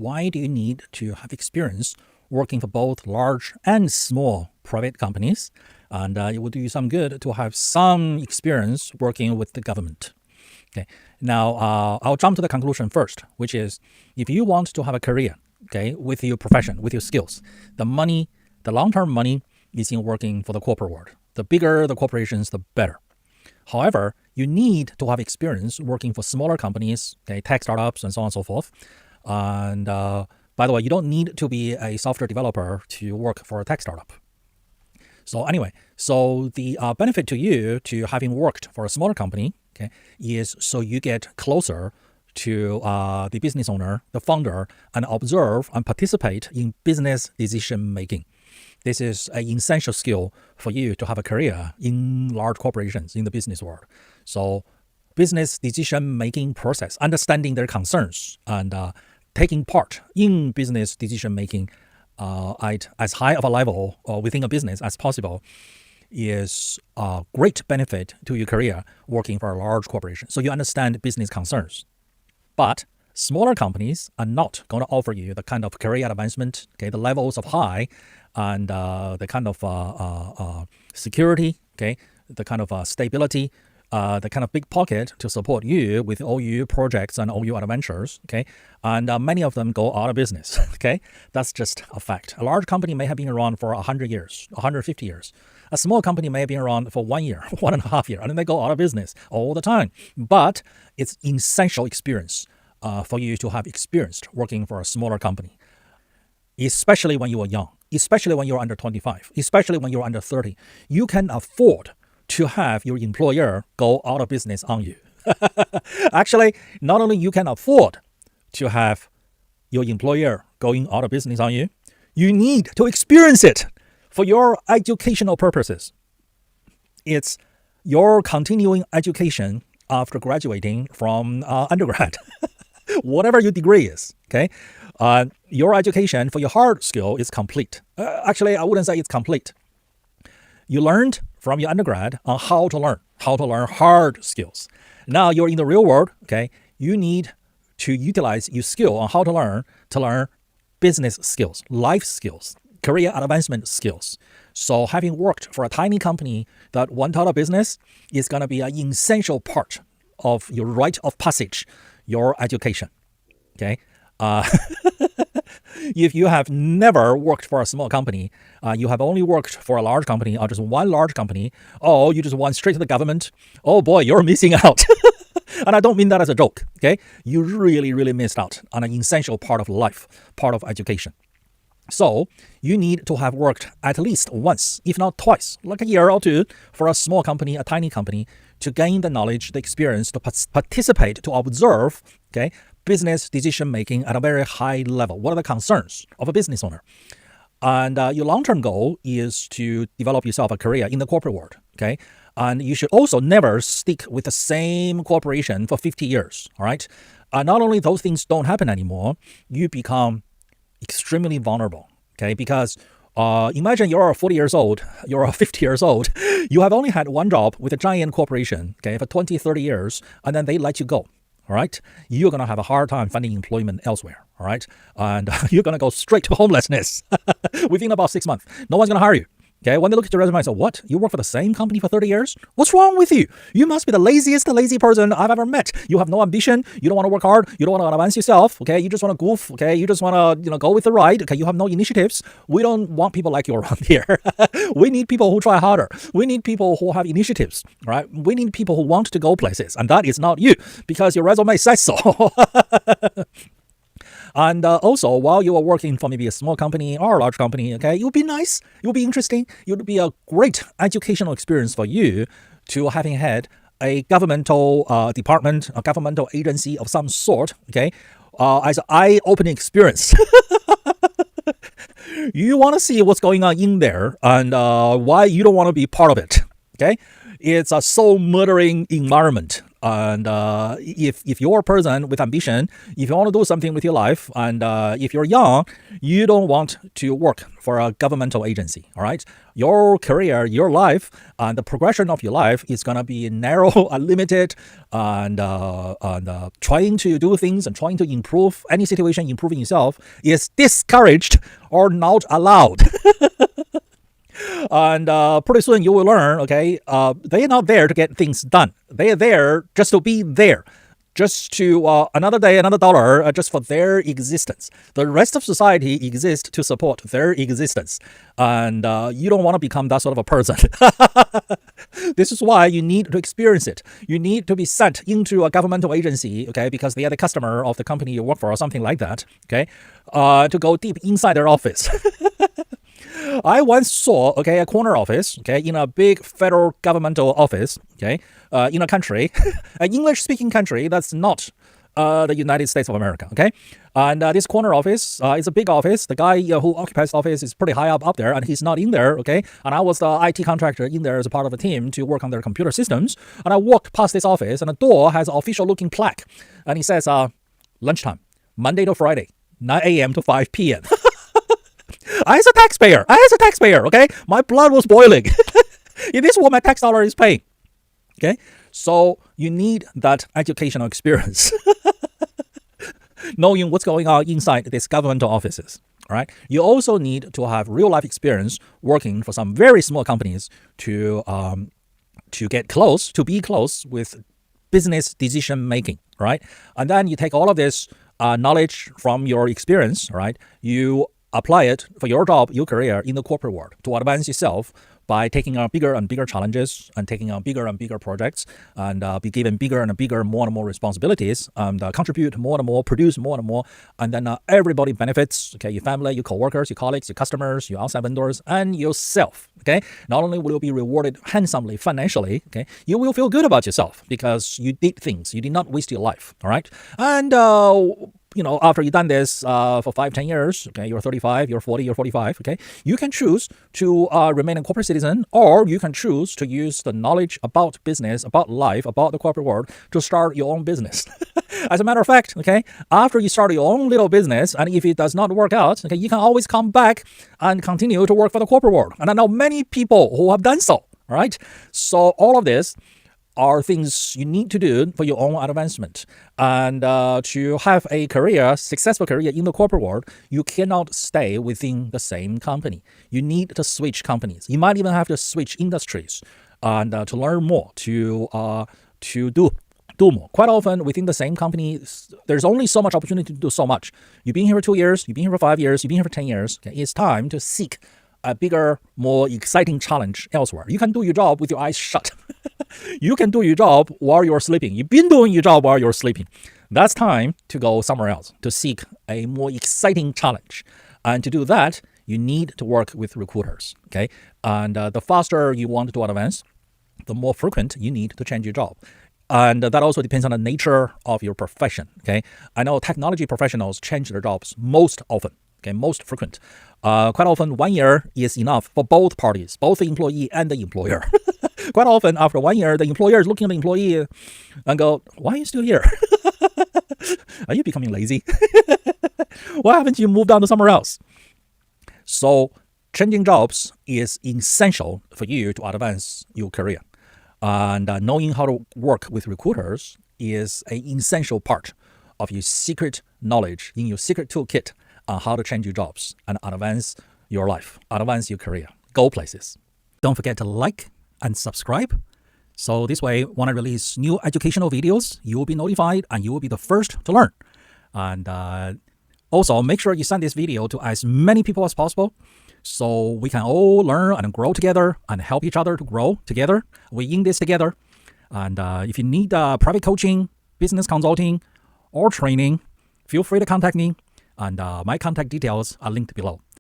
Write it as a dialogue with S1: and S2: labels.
S1: why do you need to have experience working for both large and small private companies? And it will do you some good to have some experience working with the government. Okay. Now, I'll jump to the conclusion first, which is if you want to have a career, okay, with your profession, with your skills, the long-term money is in working for the corporate world. The bigger the corporations, the better. However, you need to have experience working for smaller companies, okay, tech startups, and so on and so forth. And by the way, you don't need to be a software developer to work for a tech startup. So anyway, the benefit to you to having worked for a smaller company, okay, is so you get closer to the business owner, the founder, and observe and participate in business decision making. This is an essential skill for you to have a career in large corporations in the business world. So business decision making process, understanding their concerns and taking part in business decision making at as high of a level within a business as possible is a great benefit to your career working for a large corporation. So you understand business concerns. But smaller companies are not going to offer you the kind of career advancement, okay, the levels of high and the kind of security, okay, the kind of stability, the kind of big pocket to support you with all your projects and all your adventures, okay? And many of them go out of business, okay? That's just a fact. A large company may have been around for 100 years, 150 years. A small company may have been around for 1 year, 1.5 years, and then they go out of business all the time. But it's essential experience for you to have experienced working for a smaller company, especially when you are young, especially when you're under 25, especially when you're under 30. You can afford to have your employer go out of business on you. Actually, not only you can afford to have your employer going out of business on you, you need to experience it for your educational purposes. It's your continuing education after graduating from undergrad, whatever your degree is, okay? Your education for your hard skill is complete. Actually, I wouldn't say it's complete. You learned from your undergrad on how to learn hard skills. Now you're in the real world, okay? You need to utilize your skill on how to learn business skills, life skills, career advancement skills. So having worked for a tiny company that went out of business is going to be an essential part of your rite of passage, your education, okay? If you have never worked for a small company, you have only worked for a large company or just one large company, or you just went straight to the government, oh boy, you're missing out. And I don't mean that as a joke, okay? You really, really missed out on an essential part of life, part of education. So you need to have worked at least once, if not twice, like a year or two for a small company, a tiny company, to gain the knowledge, the experience, to participate, to observe, okay, business decision-making at a very high level. What are the concerns of a business owner? And your long-term goal is to develop yourself a career in the corporate world, okay? And you should also never stick with the same corporation for 50 years, all right? Not only those things don't happen anymore, you become extremely vulnerable, okay? Because imagine you're 40 years old, you're 50 years old, you have only had one job with a giant corporation, okay, for 20, 30 years, and then they let you go. All right, you're going to have a hard time finding employment elsewhere. All right, and you're going to go straight to homelessness within about 6 months. No one's going to hire you. Okay, when they look at your resume and say, what? You work for the same company for 30 years? What's wrong with you? You must be the lazy person I've ever met. You have no ambition. You don't want to work hard. You don't want to advance yourself. Okay, you just want to goof. Okay, you just want to go with the ride. Okay, you have no initiatives. We don't want people like you around here. We need people who try harder. We need people who have initiatives. Right? We need people who want to go places, and that is not you because your resume says so. And also, while you are working for maybe a small company or a large company, okay, it would be nice, it would be interesting, it would be a great educational experience for you to having had a governmental department, a governmental agency of some sort, okay, as an eye-opening experience. You want to see what's going on in there and why you don't want to be part of it, okay? It's a soul-murdering environment. And if you're a person with ambition, if you want to do something with your life, and if you're young, you don't want to work for a governmental agency, all right? Your career, your life, and the progression of your life is going to be narrow and limited, and trying to do things and trying to improve any situation, improving yourself is discouraged or not allowed. And pretty soon you will learn, okay, they're not there to get things done. They are there just to be there, just to another day, another dollar, just for their existence. The rest of society exists to support their existence. And you don't want to become that sort of a person. This is why you need to experience it. You need to be sent into a governmental agency, okay, because they are the customer of the company you work for or something like that, okay, to go deep inside their office. I once saw, okay, a corner office, okay, in a big federal governmental office, okay, in a country, an English-speaking country that's not the United States of America, okay? And this corner office is a big office. The guy who occupies the office is pretty high up there, and he's not in there, okay? And I was the IT contractor in there as a part of a team to work on their computer systems. And I walked past this office, and the door has an official-looking plaque. And he says, lunchtime, Monday to Friday, 9 a.m. to 5 p.m. I as a taxpayer, okay? My blood was boiling. It is what my tax dollar is paying, okay? So you need that educational experience, knowing what's going on inside these governmental offices, all right? You also need to have real-life experience working for some very small companies to get close, to be close with business decision-making, right? And then you take all of this knowledge from your experience, right? You apply it for your job, your career in the corporate world to advance yourself by taking on bigger and bigger challenges and taking on bigger and bigger projects and be given bigger and bigger, more and more responsibilities and contribute more and more, produce more and more. And then everybody benefits, okay, your family, your coworkers, your colleagues, your customers, your outside vendors, and yourself, okay? Not only will you be rewarded handsomely financially, okay, you will feel good about yourself because you did things. You did not waste your life, all right? And after you've done this for 5-10 years, okay, you're 35, you're 40, you're 45, okay, you can choose to remain a corporate citizen, or you can choose to use the knowledge about business, about life, about the corporate world to start your own business. As a matter of fact, okay, after you start your own little business, and if it does not work out, okay, you can always come back and continue to work for the corporate world. And I know many people who have done so, all right? So all of this are things you need to do for your own advancement. And to have a career, successful career in the corporate world, you cannot stay within the same company. You need to switch companies. You might even have to switch industries and to learn more, to do more. Quite often within the same company, there's only so much opportunity to do so much. You've been here for 2 years, you've been here for 5 years, you've been here for 10 years. Okay? It's time to seek a bigger, more exciting challenge elsewhere. You can do your job with your eyes shut. You can do your job while you're sleeping. You've been doing your job while you're sleeping. That's time to go somewhere else, to seek a more exciting challenge. And to do that, you need to work with recruiters, okay? And the faster you want to advance, the more frequent you need to change your job. And that also depends on the nature of your profession, okay? I know technology professionals change their jobs most often, okay, most frequent. Quite often, 1 year is enough for both parties, both the employee and the employer. Quite often, after 1 year, the employer is looking at the employee and go, why are you still here? Are you becoming lazy? Why haven't you moved on to somewhere else? So changing jobs is essential for you to advance your career. And knowing how to work with recruiters is an essential part of your secret knowledge in your secret toolkit on how to change your jobs and advance your life, advance your career, go places. Don't forget to like and subscribe. So this way, when I release new educational videos, you will be notified and you will be the first to learn. And also make sure you send this video to as many people as possible so we can all learn and grow together and help each other to grow together. We're in this together. And if you need private coaching, business consulting, or training, feel free to contact me. And my contact details are linked below.